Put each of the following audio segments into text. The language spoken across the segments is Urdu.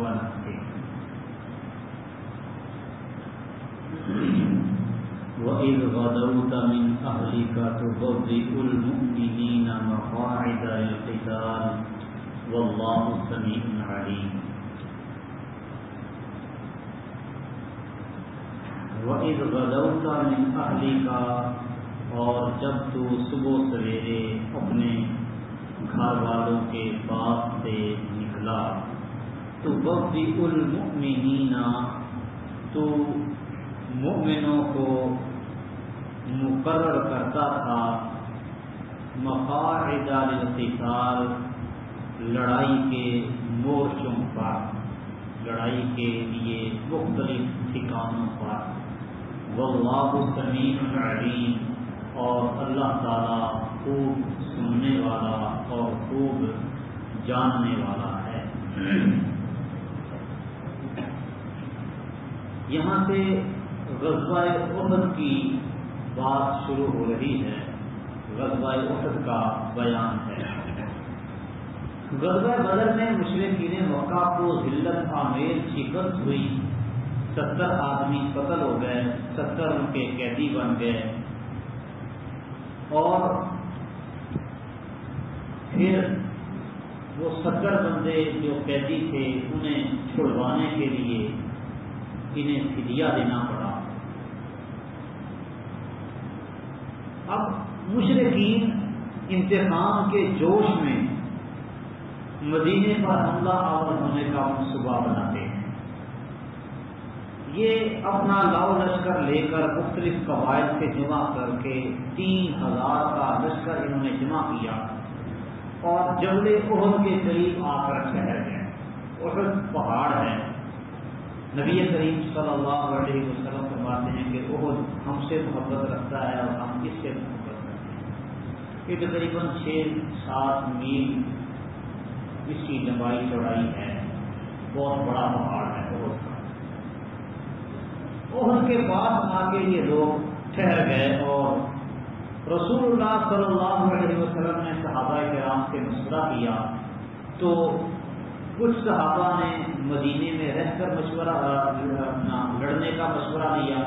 ونفسه وَإِذْ غَدَوْتَ مِنْ أَهْلِكَ تُبَوِّئُ الْمُؤْمِنِينَ مَقَاعِدَ لِلْقِتَالِ وَاللَّهُ سَمِيعٌ عَلِيمٌ وَإِذْ غَدَوْتَ مِنْ أَهْلِكَ، اور جب تو صبح سویرے اپنے گھر والوں کے پاس سے نکلا، تُبَوِّئُ الْمُؤْمِنِينَ، تو مومنوں کو مقرر کرتا تھا مقاعد للقتال، لڑائی کے مورچوں پر، لڑائی کے لیے مختلف ٹھکانوں پر، واللہ سمیع علیم، اور اللہ تعالی خوب سننے والا اور خوب جاننے والا ہے۔ یہاں سے غزوہ احد کی بات شروع ہو رہی ہے، غزوہ احد کا بیان ہے۔ غزوہ بدر میں مشرکین مکہ کو ذلت آمیز شکست ہوئی، 70 آدمی قتل ہو گئے، 70 ان کے قیدی بن گئے، اور پھر وہ 70 بندے جو قیدی تھے انہیں چھڑوانے کے لیے انہیں فدیہ دینا پڑا۔ اب مشرکین انتقام کے جوش میں مدینے پر حملہ آور ہونے کا منصوبہ بناتے ہیں۔ یہ اپنا لاؤ لشکر لے کر مختلف قبائل سے جمع کر کے 3000 کا لشکر انہوں نے جمع کیا اور جبل احد کے قریب آ کر ٹھہر گئے۔ احد پہاڑ ہے، نبی کریم صلی اللہ علیہ وسلم فرماتے ہیں کہ احد ہم سے محبت رکھتا ہے اور ہم اس سے محبت رکھتے ہیں۔ یہ تقریباً 6-7 میل اس کی لمبائی چوڑائی ہے، بہت بڑا پہاڑ ہے احد کا۔ احد کے پاس آ کے یہ لوگ ٹھہر گئے اور رسول اللہ صلی اللہ علیہ وسلم نے صحابہ کرام سے مشورہ کیا، تو کچھ صحابہ نے مدینے میں رہ کر مشورہ لڑنے کا مشورہ لیا،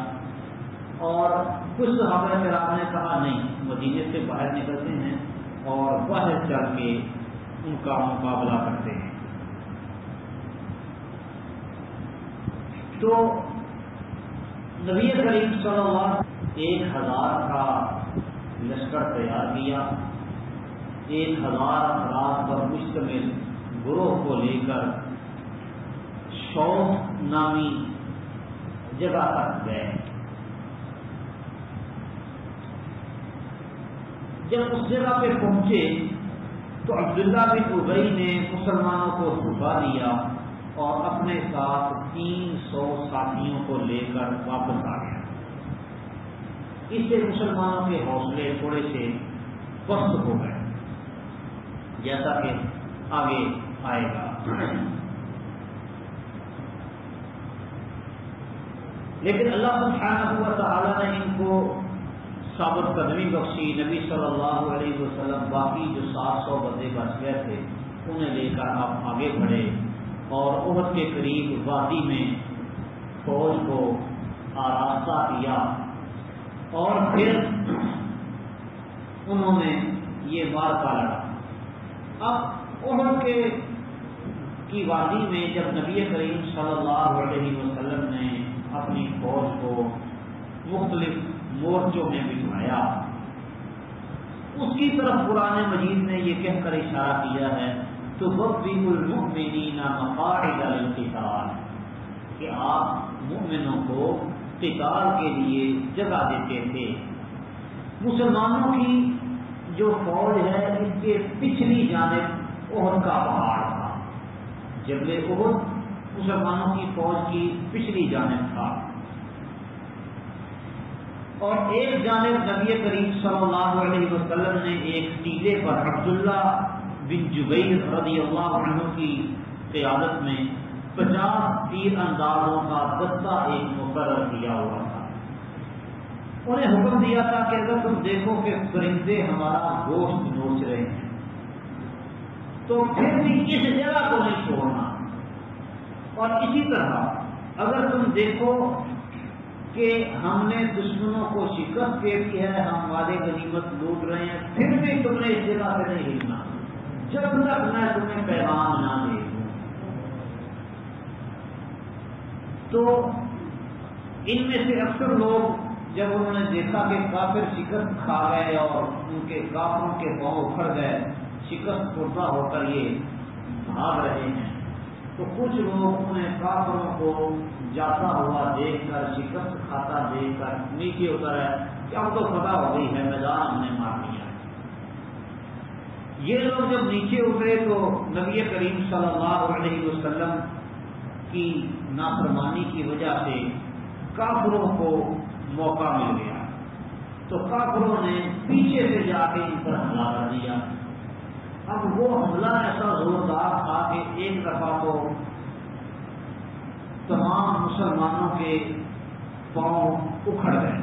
اور کچھ صحابہ کرام نے کہا نہیں، مدینے سے باہر نکلتے ہیں اور باہر چل کے ان کا مقابلہ کرتے ہیں۔ تو نبی کریم صلی اللہ علیہ وسلم 1000 کا لشکر تیار کیا، 1000 افراد پر مشتمل گروہ کو لے کر شوق نامی جگہ تک گئے۔ جب اس جگہ پہ پہنچے تو عبداللہ بن ابی نے مسلمانوں کو دھوکا دیا اور اپنے ساتھ 300 ساتھیوں کو لے کر واپس آ گیا۔ اس سے مسلمانوں کے حوصلے تھوڑے سے پست ہو گئے، جیسا کہ آگے آئے گا۔ لیکن اللہ سبحانہ و تعالی نے ان کو ثابت قدمی بخشی۔ نبی صلی اللہ علیہ وسلم باقی جو 700 بندے بچ گئے تھے انہیں لے کر آپ آگے بڑھے اور احد کے قریب وادی میں فوج کو آراستہ کیا، اور پھر انہوں نے یہ مارکا لڑا۔ اب احد کی وادی میں جب نبی کریم صلی اللہ علیہ وسلم نے اپنی فوج کو مختلف مورچوں میں بٹھایا، اس کی طرف قرآن مجید نے یہ کہہ کر اشارہ کیا ہے تُبَوِّئُ الْمُؤْمِنِينَ مَقَاعِدَ لِلْقِتَالِ، کہ آپ مومنوں کو قتال کے لیے جگہ دیتے تھے۔ مسلمانوں کی جو فوج ہے اس کے پچھلی جانب احد کا پہاڑ تھا، جبل احد مسلمانوں کی فوج کی پچھلی جانب تھا، اور ایک جانب نبی کریم صلی اللہ علیہ وسلم نے ایک ٹیلے پر عبداللہ بن جبیر رضی اللہ عنہ کی قیادت میں 50 تیر اندازوں کا دستہ ایک مقرر کیا ہوا تھا۔ انہیں حکم دیا تھا کہ اگر تم دیکھو کہ پرندے ہمارا گوشت نوچ رہے ہیں تو پھر بھی اس جگہ کو نہیں چھوڑنا، اور اسی طرح اگر تم دیکھو کہ ہم نے دشمنوں کو شکست دے دی ہے، ہم مال غنیمت لوٹ رہے ہیں، پھر بھی تم نے اس جگہ سے نہیں ہلنا جب تک میں تمہیں پیغام نہ دے دوں۔ تو ان میں سے اکثر لوگ جب انہوں نے دیکھا کہ کافر شکست کھا گئے اور ان کے کافروں کے پاؤں اکھڑ گئے، شکست خوردہ ہو کر یہ بھاگ رہے ہیں، تو کچھ لوگ انہیں کافروں کو جاتا ہوا دیکھ کر، شکست کھاتا دیکھ کر نیچے اتر ہے کہ اب تو فتح ہو گئی ہے، میدان ہم نے مار لیا۔ یہ لوگ جب نیچے اترے تو نبی کریم صلی اللہ علیہ وسلم کی نافرمانی کی وجہ سے کافروں کو موقع مل گیا، تو کافروں نے پیچھے سے جا کے ان پر حملہ کر دیا۔ اب وہ حملہ ایسا زوردار تھا کہ ایک دفعہ تو تمام مسلمانوں کے پاؤں اکھڑ گئے۔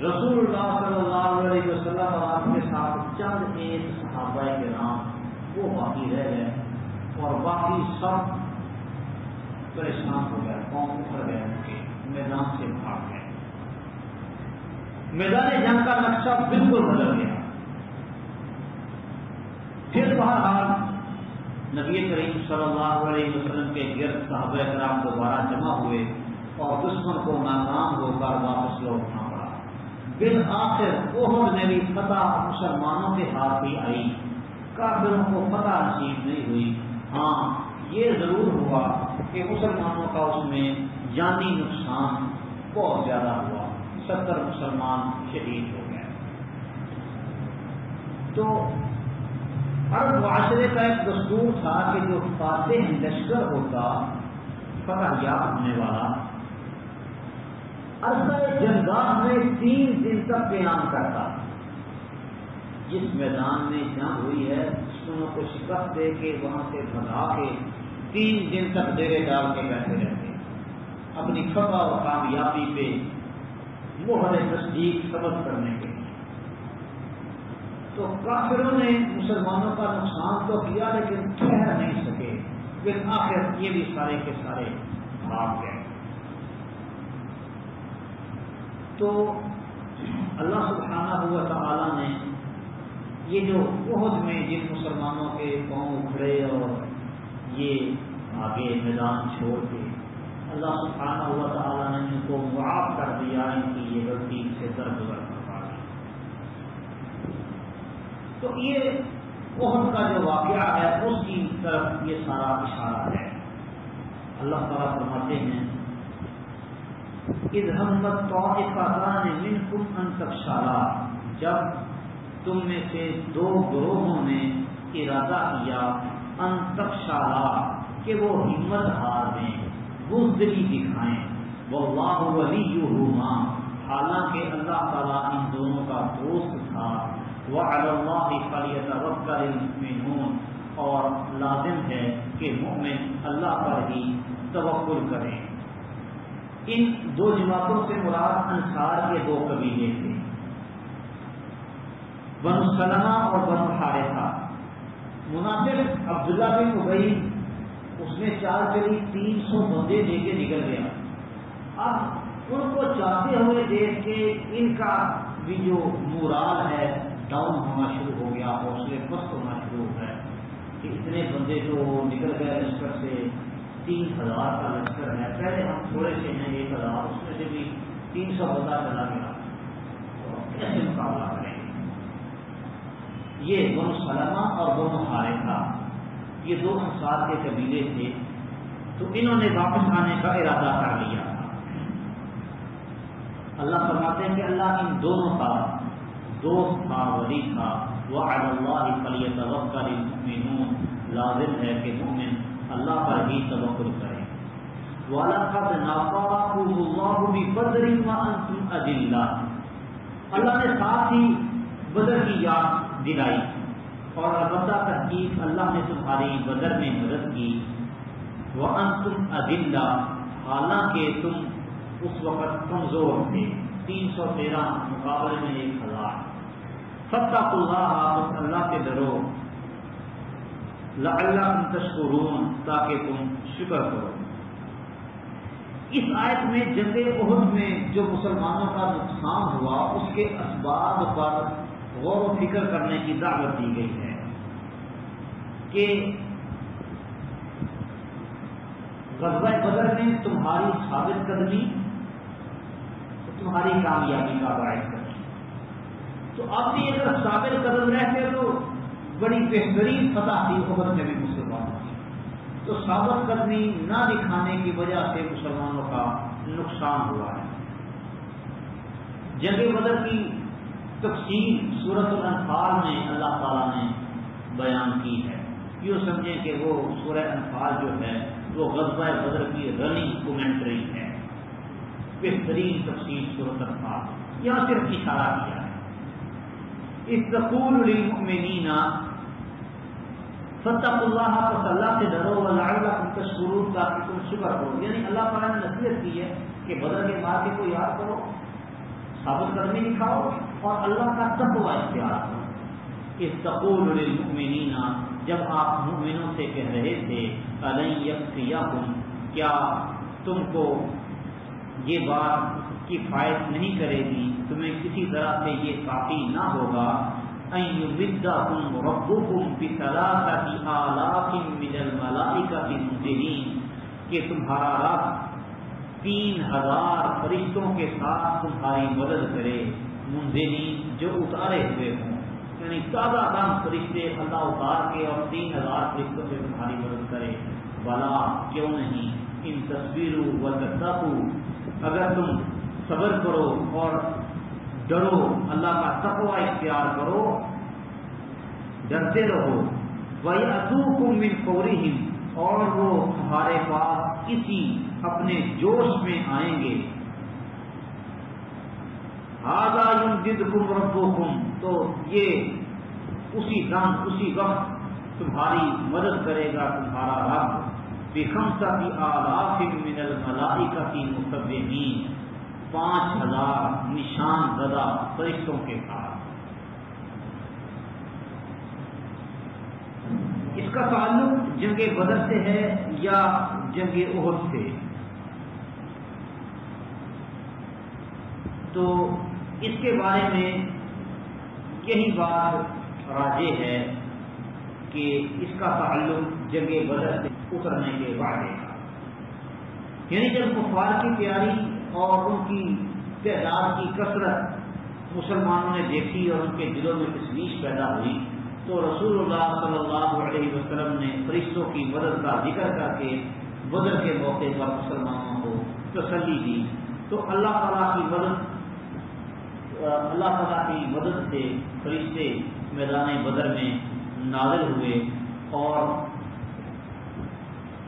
رسول اللہ صلی اللہ علیہ وسلم اور آپ کے ساتھ چند ایک صحابہ کرام وہ باقی رہ گئے اور باقی سب پریشان ہو گئے، پاؤں اکھڑ گئے، ان کے میدان سے بھاگ گئے۔ میدان جنگ کا نقشہ بالکل بدل گیا۔ پھر بہرحال نبی کریم صلی اللہ علیہ وسلم کے گرد صحابہ کرام دوبارہ جمع ہوئے اور دشمن کو ناکام ہو کر واپس لوٹنا پڑا۔ بالآخر احد میں بھی فتح مسلمانوں کے ہاتھ ہی آئی، کافروں کو فتح نصیب نہیں ہوئی۔ ہاں یہ ضرور ہوا کہ مسلمانوں کا اس میں جانی نقصان بہت زیادہ ہوا، 70 مسلمان شہید ہو گئے۔ تو ہر معاشرے کا ایک دستور تھا کہ جو فاتح لشکر ہوتا، فتح یاب ہونے والا، عرصہ جنگاہ میں 3 دن تک قیام کرتا۔ جس میدان میں جنگ ہوئی ہے دشمنوں کو شکست دے کے وہاں سے بھگا کے 3 دن تک ڈیرے ڈال کے بیٹھے رہتے، اپنی فتح اور کامیابی پہ مہر تصدیق ثبت کرنے کے لیے۔ تو کافروں نے مسلمانوں کا نقصان تو کیا لیکن ٹھہر نہیں سکے، پھر آخر یہ بھی سارے کے سارے بھاگ گئے۔ تو اللہ سبحانہ و تعالی نے یہ جو احد میں جن مسلمانوں کے پاؤں اکھڑے اور یہ آگے میدان چھوڑ کے، اللہ سبحانہ و تعالی نے ان کو معاف کر دیا، ان کی یہ غلطی سے درگزر کروا دی۔ تو یہ احد کا جو واقعہ ہے اس کی طرف یہ سارا اشارہ ہے۔ اللہ تعالیٰ فرماتے ہیں اذ ہمت طائفتان منکم ان تفشلا، جب تم میں سے 2 گروہوں نے ارادہ کیا ان تفشلا کہ وہ ہمت ہار دیں، بزدلی دکھائیں، واللہ ولیہما، حالانکہ اللہ تعالیٰ ان دونوں کا دوست تھا، وعلی اللہ فلیتوکل المؤمنون، اور لازم ہے کہ مومن اللہ پر ہی توکل کریں۔ ان 2 جماعتوں سے مراد انصار کے 2 قبیلے تھے، بنو سلمہ اور بنو حارثہ۔ منافق عبداللہ بن ابی اس نے چال چلی 300 بندے لے کے نکل گیا۔ اب ان کو چاہتے ہوئے دیکھ کے ان کا بھی جو مورال ہے ڈاؤن ہونا شروع ہو گیا، حوصلے پست ہونا شروع ہو گئے کہ اتنے بندے جو نکل گئے لشکر سے، 3000 کا لشکر ہے، پہلے ہم تھوڑے سے ہیں 1000، اس میں سے بھی 300 بندہ چلا گیا، کیسے مقابلہ کریں گے؟ یہ بنو سلمہ اور بنو حارثہ یہ 2 انصار کے قبیلے تھے، تو انہوں نے واپس آنے کا ارادہ کر لیا تھا۔ اللہ فرماتے ہیں کہ اللہ ان دونوں کا دوست تھا، ولی تھا، وعلی اللہ فلیتوکل المؤمنون، لازم ہے کہ مومن اللہ پر ہی توکل کرے۔ وَلَقَدْ نَصَرَكُمُ اللَّهُ بِبَدْرٍ وَأَنْتُمْ أَذِلَّةٌ، اللہ نے ساتھ ہی بدر کی یاد دلائی، اور البتہ تحقیق اللہ نے تمہاری بدر میں مدد کی، وَأَنْتُمْ أَذِلَّةٌ، حالانکہ تم اس وقت کمزور تھے، 313 مقابلے میں 1000۔ فَاتَّقُوا اللَّهَ، اللہ کے ڈرو، لعلکم تشکرون، تاکہ تم شکر کرو۔ اس آیت میں جنگ احد میں جو مسلمانوں کا نقصان ہوا اس کے اسباب پر غور و فکر کرنے کی دعوت دی گئی ہے کہ غزوہ بدر میں تمہاری ثابت قدمی تمہاری کامیابی کا باعث کرتی، تو آپ بھی اگر ثابت قدم رہتے تو بڑی بہترین فتح تھی احد میں بھی مسلمانوں کی، تو ثابت قدمی نہ دکھانے کی وجہ سے مسلمانوں کا نقصان ہوا ہے۔ جنگ بدر کی تفصیل سورۃ الانفال میں اللہ تعالیٰ نے بیان کی ہے، یوں سمجھیں کہ وہ سورہ انفال جو ہے وہ غزوہ بدر کی رننگ کومنٹری ہے، بہترین تفصیل سورۃ انفال، یہاں صرف اشارہ کیا ہے۔ اذ تقول للمؤمنین فاتقوا اللہ، پس اللہ سے ڈرو، ولعلکم تشکرون، تاکہ تم شکر کرو، یعنی اللہ تعالیٰ نے نصیحت کی ہے کہ بدر کے مارکے کو یاد کرو، ثابت قدمی دکھاؤ اور اللہ کا تقوی اختیار کرو۔ اذ تقول للمؤمنین، جب آپ مومنوں سے کہہ رہے تھے الن یکفیکم، کیا تم کو یہ بات کفایت نہیں کرے گی، تمہیں کسی طرح سے یہ کافی نہ ہوگا، ان یمدکم ربکم بثلاثۃ آلاف من الملائکۃ منزلین، کہ تمہارا رب 3000 فرشتوں کے ساتھ تمہاری مدد کرے، منزلین جو اتارے ہوئے ہوں، یعنی تازہ دم فرشتے اللہ اتار کے اور 3000 فرشتوں سے تمہاری مدد کرے۔ بلا، کیوں نہیں، ان تصویروں و تتقوا، اگر تم صبر کرو اور ڈرو، اللہ کا تقوی اختیار کرو، ڈرتے رہو، وَيَأْتُوكُم مِّن فَوْرِهِمْ، اور وہ تمہارے پاس کسی اپنے جوش میں آئیں گے، هَذَا يُمْدِدْكُمْ رَبُّكُمْ، تو یہ اسی دم اسی وقت تمہاری مدد کرے گا تمہارا رب، بِخَمْسَةِ آلَافٍ مِّنَ الْمَلَائِكَةِ مُسَبِّحِينَ، 5000 نشان زدہ فرشتوں کے ساتھ۔ اس کا تعلق جنگ بدر سے ہے یا جنگ احد سے؟ تو اس کے بارے میں یہی بات راجح ہے کہ اس کا تعلق جنگ بدر سے اترنے کے وعدے کا، یعنی جب کفار کی تیاری اور ان کی تعداد کی کثرت مسلمانوں نے دیکھی اور ان کے دلوں میں تشویش پیدا ہوئی، تو رسول اللہ صلی اللہ علیہ وسلم نے فرشتوں کی مدد کا ذکر کر کے بدر کے موقع پر مسلمانوں کو تسلی دی۔ تو اللہ تعالیٰ کی مدد سے فرشتے میدان بدر میں نازل ہوئے اور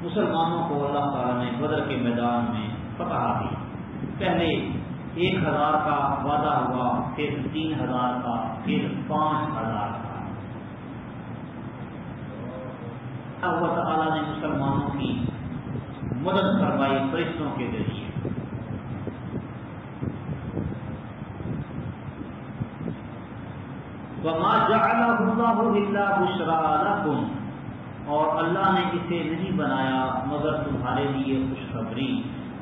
مسلمانوں کو اللہ تعالیٰ نے بدر کے میدان میں فتح دی۔ پہلے 1000 کا وعدہ ہوا، پھر 3000 کا، پھر 5000 کا۔ اللہ تعالیٰ نے مسلمانوں کی مدد کروائی فرشتوں کے ذریعے۔ وما جعلہ اللہ الا بشرا لکم، اور اللہ نے اسے نہیں بنایا مگر تمہارے لیے خوشخبری،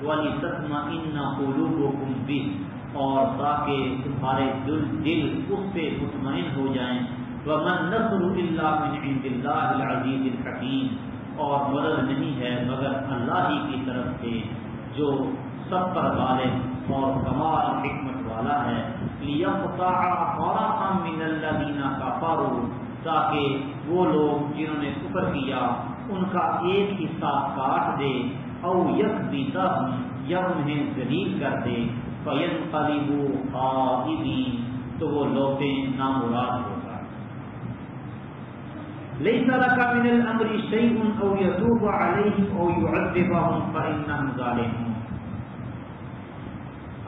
وَلِتَطْمَئِنَّ قُلُوبُكُمْ بِهِ، اور تاکہ تمہارے دل اس سے مطمئن ہو جائیں، وَمَا النَّصْرُ إِلَّا مِنْ عِنْدِ اللَّهِ الْعَزِيزِ الْحَكِيمِ، اور مدد نہیں ہے مگر اللہ ہی کی طرف سے جو سب پر غالب اور کمال حکمت والا ہے، لِيَقْطَعَ طَرَفًا مِنَ الَّذِينَ كَفَرُوا، تاکہ وہ لوگ جنہوں نے کفر کیا ان کا ایک حصہ کاٹ دے، او یکبتہم، یا انہیں ذلیل کر دے، فینقلبوا خائبین، تو وہ لوٹیں نامراد ہو کر۔ لیس لک من الامر شیء او یتوب علیہم او یعذبہم فانہم ظالمون،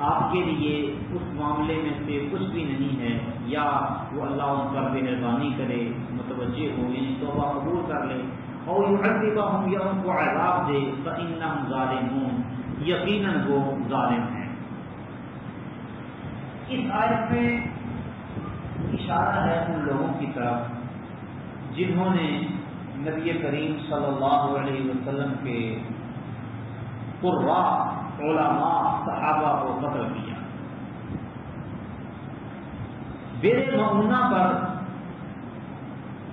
آپ کے لیے اس معاملے میں سے کچھ بھی نہیں ہے، یا وہ اللہ ان پر مہربانی کرے، متوجہ ہو، یعنی توبہ قبول کر لے، اور یعذبہم، یا ان کو عذاب دے، فانہم ظالمون، یقیناً وہ ظالم ہیں۔ اس آیت میں اشارہ ہے ان لوگوں کی طرف جنہوں نے نبی کریم صلی اللہ علیہ وسلم کے قراء علماء صحابہ کو قتل کیا. بیر معونہ پر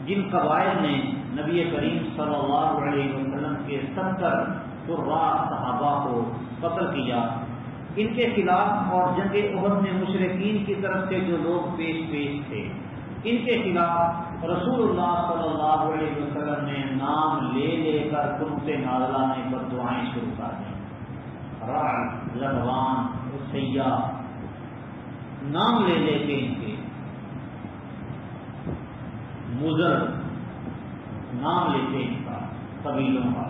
جن قبائل نے نبی کریم صلی اللہ علیہ وسلم کے 70 قراء صحابہ کو قتل کیا، ان کے خلاف اور جنگ احد میں مشرکین کی طرف سے جو لوگ پیش تھے، ان کے خلاف رسول اللہ صلی اللہ علیہ وسلم نے نام لے کر قنوت نازلہ میں بددعائیں شروع کر دیں. رعد، لدوان، سیاح، نام لے کے ان کے مضر نام لیتے ان کا قبیلوں کا،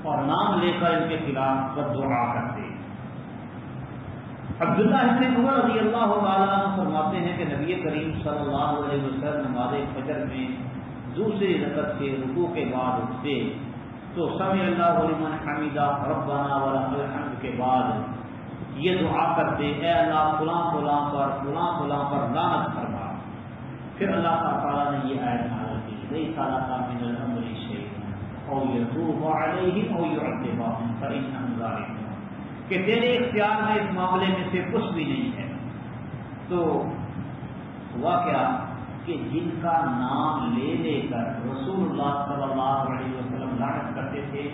اور نام لے کر ان کے خلاف بددعا کرتے. عبداللہ ابن عمر رضی اللہ تعالیٰ عنہ فرماتے ہیں کہ نبی کریم صلی اللہ علیہ وسلم نماز فجر میں دوسری رکعت کے رکوع کے بعد اٹھتے تو سمع اللہ لمن حمدہ ربنا ولک الحمد کے بعد یہ دعا کرتے، اے اللہ فلاں فلاں پر لعنت فرما. پھر اللہ تعالیٰ نے یہ آیت نازل کی، لیس لک من الامر شیء او یتوب علیہم او یعذبہم فانہم ظالمون، کہ تیرے اختیار میں اس معاملے میں سے کچھ بھی نہیں ہے. تو ہوا کیا کہ جن کا نام لے کر رسول اللہ صلی اللہ علیہ وسلم لعنت کرتے تھے،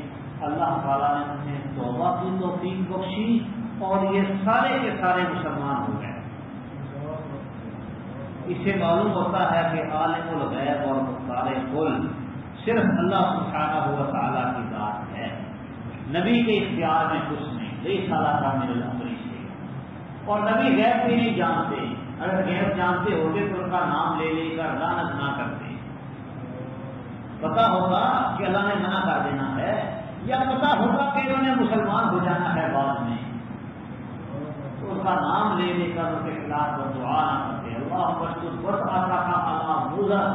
اللہ تعالیٰ نے انہیں توبہ کی توفیق بخشی اور یہ سارے کے سارے مسلمان ہو گئے. اس سے معلوم ہوتا ہے کہ عالم الغیب اور مختار کل صرف اللہ سبحانہ و تعالیٰ کی ذات ہے، نبی کے اختیار میں کچھ نہیں. لیس لک من الامر شیء، اور نبی غیب بھی نہیں جانتے. اگر غیب جانتے ہوتے تو ان کا نام لے کر لعنت نہ کرتے. پتا ہوگا کہ اللہ نے منع کر دینا ہے، یا پتا ہوگا کہ انہوں نے مسلمان ہو جانا ہے بعد میں، تو اس کا نام لے کر ان کے خلاف دعا نہ کرتے. اللہ مشکور بس آتا تھا اللہ مدر،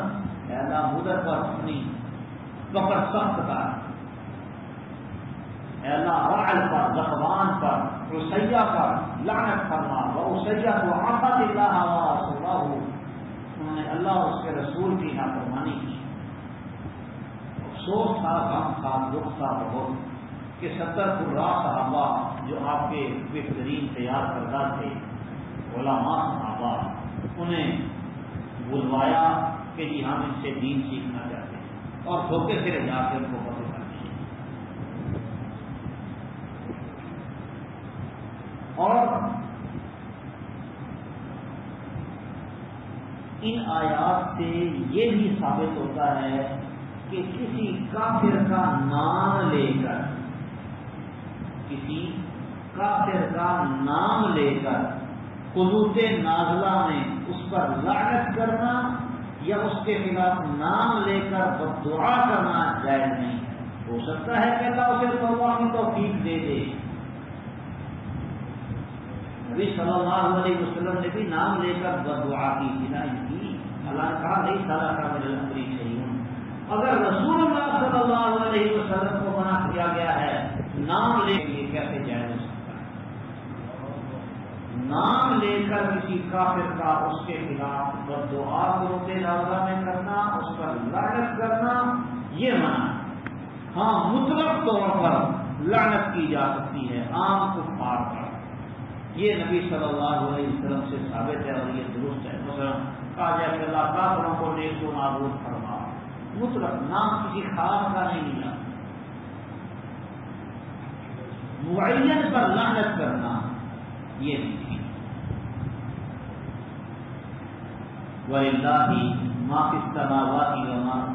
اللہ مدر پر اپنی پکڑ سخت کر، اے اللہ رعل پر، ذکوان پر، عصیہ پر لعنت فرما. وعصیہ کو عصت اللہ ورسولہ، انہوں نے اللہ اور اس کے رسول کی نافرمانی کی. افسوس تھا، غم تھا، دکھ تھا بہت کہ 70 قراء صحابہ جو آپ کے بہترین تیار کردہ تھے، علماء صحابہ، انہیں بلوایا کہ جی ہم ان سے دین سیکھنا چاہتے ہیں، اور دھوکے سے جا کے ان کو قتل کر دیا. اور ان آیات سے یہ بھی ثابت ہوتا ہے کہ کسی کافر کا نام لے کر، کسی کافر کا نام لے کر قنوت نازلہ میں اس پر لعنت کرنا یا اس کے خلاف نام لے کر بددعا کرنا جائز نہیں ہے. ہو سکتا ہے کہ اللہ اسے توبہ کی توفیق دے دے. نبی صلی اللہ علیہ وسلم نے بھی نام لے کر بددعا کی، کی اللہ نے کہا لیس لک من الامر شیء. اگر رسول اللہ صلی اللہ علیہ وسلم کو منع کیا گیا ہے نام لے کے، کیسے جائز ہو سکتا ہے؟ نام لے کر کسی کافر کا اس کے خلاف بددعا قنوت نازلہ میں کرنا، اس پر لعنت کرنا، یہ منع ہے. ہاں مطلق طور پر لعنت کی جا سکتی ہے عام کفار پر، یہ نبی صلی اللہ علیہ وسلم سے ثابت ہے اور یہ درست ہے. مثلا کہا جائے کہ اللہ کافروں کو نیک و نابود فرما، مطلق نام کسی خاص کا نہیں لیا. معین پر لعنت کرنا یہ نہیں تھی. وَلِلَّهِ مَا فِي السَّمَاوَاتِ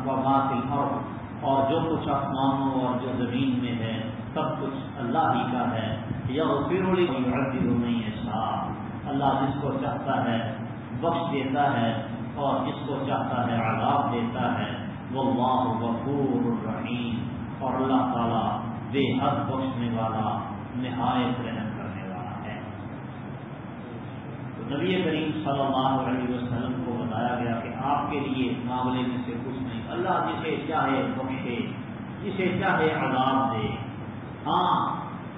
وَمَا فِي الْأَرْضِ، اور جو کچھ آسمانوں اور جو زمین میں ہے سب کچھ اللہ ہی کا ہے. یغفر لمن یعذب من یشاء، اللہ جس کو چاہتا ہے بخش دیتا ہے اور جس کو چاہتا ہے عذاب دیتا ہے. واللہ غفور رحیم، اور اللہ تعالیٰ بے حد بخشنے والا، نہایت رحم کرنے والا ہے. تو نبی کریم صلی اللہ علیہ وسلم کو بتایا گیا کہ آپ کے لیے معاملے میں سے کچھ نہیں. اللہ جسے چاہے بخشے، جسے چاہے عذاب دے. ہاں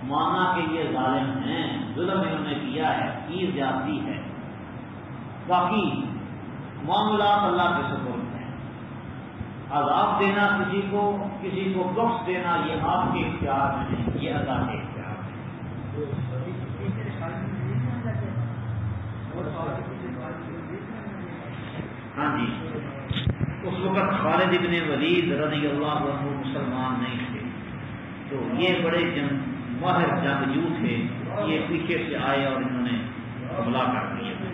مانا کہ یہ ظالم ہیں، ظلم انہوں نے کیا ہے، کی زیادتی ہے، باقی معاملات اللہ کے سپرد ہیں. عذاب دینا کسی کو بخش دینا یہ آپ کے اختیار میں نہیں، یہ اللہ کے اختیار میں۔ ہاں جی، اس وقت خالد ابن ولید رضی اللہ عنہ مسلمان نہیں تھے، تو یہ بڑے ماہر جنگجو تھے، یہ پیچھے سے آئے اور انہوں نے حملہ کر دیا۔